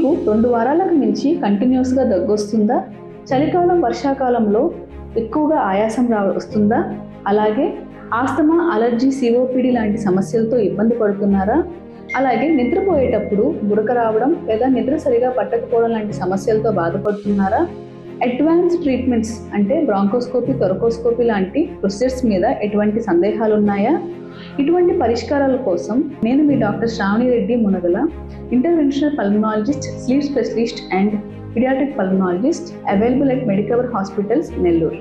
మీకు 2 వారాలకు మించి కంటిన్యూస్గా దగ్గొస్తుందా? చలికాలం వర్షాకాలంలో ఎక్కువగా ఆయాసం వస్తుందా? అలాగే ఆస్తమా, అలర్జీ, సిఓపిడి లాంటి సమస్యలతో ఇబ్బంది పడుతున్నారా? అలాగే నిద్రపోయేటప్పుడు గురక రావడం లేదా నిద్ర సరిగా పట్టకపోవడం లాంటి సమస్యలతో బాధపడుతున్నారా? అడ్వాన్స్ ట్రీట్మెంట్స్ అంటే బ్రాంకోస్కోపీ, థొరకోస్కోపీ లాంటి ప్రొసీజర్స్ మీద ఎటువంటి సందేహాలు ఉన్నాయా? ఇటువంటి పరిష్కారాల కోసం నేను మీ doctor Shravani Reddy Munagala, interventional pulmonologist, sleep specialist and paediatric pulmonologist, available at Medicover hospitals, Nellore.